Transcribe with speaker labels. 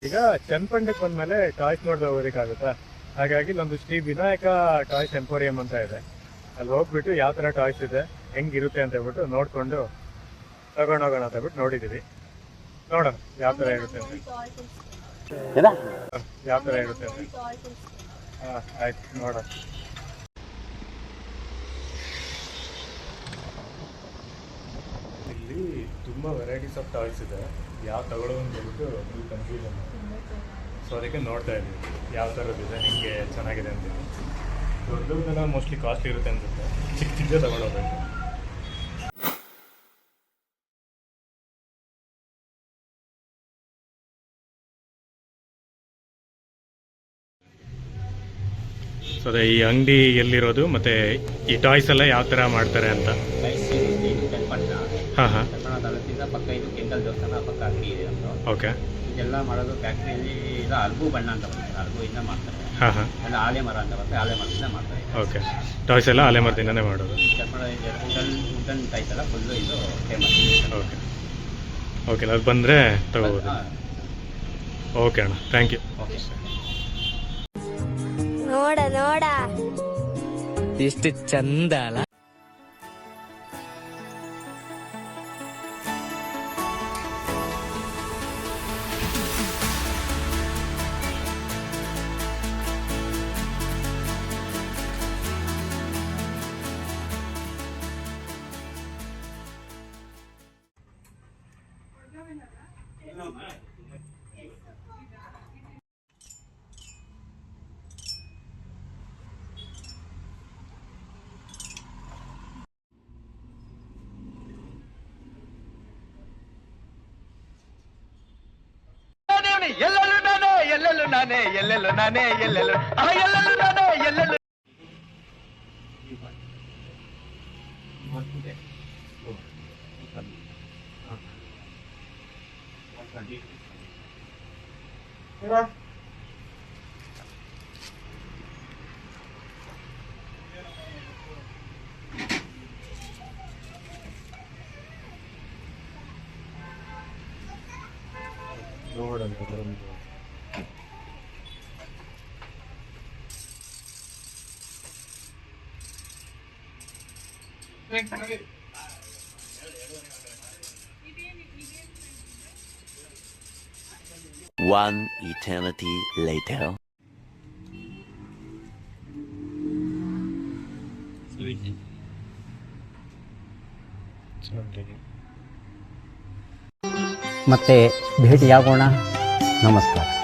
Speaker 1: ಈಗ ಚನ್ನಪಟ್ಟಣಕ್ಕೆ ಬಂದ್ಮೇಲೆ ಟಾಯ್ಸ್ ನೋಡ್ದೆ ಹೋಗೋದಕ್ಕಾಗುತ್ತಾ, ಹಾಗಾಗಿ ನಮ್ದು ಶ್ರೀ ವಿನಾಯಕ ಟಾಯ್ಸ್ ಎಂಪೋರಿಯಂ ಅಂತ ಇದೆ. ಅಲ್ಲಿ ಹೋಗ್ಬಿಟ್ಟು ಯಾವ ತರ ಟಾಯ್ಸ್ ಇದೆ, ಹೆಂಗಿರುತ್ತೆ ಅಂತ ಹೇಳ್ಬಿಟ್ಟು ನೋಡ್ಕೊಂಡು ತಗೊಂಡೋಗೋಣ ಅಂತ ಹೇಳ್ಬಿಟ್ಟು ನೋಡಿದೀವಿ. ನೋಡೋಣ ಯಾವ ತರ ಇರುತ್ತೆ ಅಂತ. ಯಾವ ತರ ಇರುತ್ತೆ ಅಂತ. ಆಯ್ತು, ನೋಡೋಣ. ಇಲ್ಲಿ ತುಂಬಾ ವೆರೈಟೀಸ್ ಆಫ್ ಟಾಯ್ಸ್ ಇದೆ. ಯಾವ ತಗೊಳ್ಳೋದು ಅಂತ ಹೇಳ್ಬಿಟ್ಟು ಫುಲ್ ಕನ್ಫ್ಯೂಷನ್. ಸೊ ಅದಕ್ಕೆ ನೋಡ್ತಾ ಇದ್ದೀವಿ ಯಾವ ಥರದ್ದಿದೆ, ಹೆಂಗೆ ಚೆನ್ನಾಗಿದೆ ಅಂತೇಳಿ. ದೊಡ್ಡದನ್ನ ಮೋಸ್ಟ್ಲಿ ಕಾಸ್ಟ್ಲಿ ಇರುತ್ತೆ ಅನ್ಸುತ್ತೆ, ಚಿಕ್ಕ ಚಿಕ್ಕದೇ ತಗೊಳ್ಳೋಬೇಕು. ಸೊ ಅದೇ ಈ ಅಂಗಡಿ ಎಲ್ಲಿರೋದು ಮತ್ತು ಈ ಟಾಯ್ಸ್ ಎಲ್ಲ ಯಾವ ಥರ ಮಾಡ್ತಾರೆ ಅಂತ. ಹಾಂ ಹಾಂ,
Speaker 2: ಪಕ್ಕ ಇದು ಕೆಂಗಲ್ ದೇವಸ್ಥಾನ ಪಕ್ಕ ಅಂಗಡಿ ಇದೆ ಅಂತ.
Speaker 1: ಓಕೆ.
Speaker 2: ಇದೆಲ್ಲ ಮಾಡೋದು ಫ್ಯಾಕ್ಟ್ರಿಯಲ್ಲಿ ಇದು ಅಲ್ಬು ಬಣ್ಣ ಅಂತ ಬರ್ತದೆ, ಅಲ್ಬುಯಿಂದ ಮಾಡ್ತಾರೆ.
Speaker 1: ಹಾಂ ಹಾಂ,
Speaker 2: ಎಲ್ಲ ಆಲೆ ಮರ ಅಂತ ಬರ್ತದೆ, ಆಲೆ ಮರದಿಂದ ಮಾಡ್ತಾರೆ.
Speaker 1: ಓಕೆ. ಟಾಯ್ಸ್ ಎಲ್ಲ ಆಲೆ ಮರದಿಂದನೇ ಮಾಡೋದು.
Speaker 2: ವುಡನ್ ಟೈಪ್ ಎಲ್ಲ ಫುಲ್ಲು ಇದು ಫೇಮಸ್.
Speaker 1: ಓಕೆ ಓಕೆ, ಅದು ಬಂದರೆ ತಗೋಬೋದು. ಓಕೆ ಅಣ್ಣ, ಥ್ಯಾಂಕ್ ಯು.
Speaker 2: ಓಕೆ.
Speaker 3: ನೋಡ ನೋಡ
Speaker 4: ಎಷ್ಟು ಚಂದ ಅಲ್ಲ.
Speaker 5: ಎಲ್ಲೆಲ್ಲೂ ನಾನೇ ಎಲ್ಲೆಲ್ಲೂ ನಾನೇ ಎಲ್ಲೆಲ್ಲೂ ನಾನೇ ಎಲ್ಲೆಲ್ಲೂ ಎಲ್ಲೆಲ್ಲೂ ನಾನೇ ಎಲ್ಲೆಲ್ಲೂ.
Speaker 1: ನೋಡೋಣ.
Speaker 6: 1 eternity later.
Speaker 7: ಮತ್ತೆ ಭೇಟಿಯಾಗೋಣ. ನಮಸ್ಕಾರ.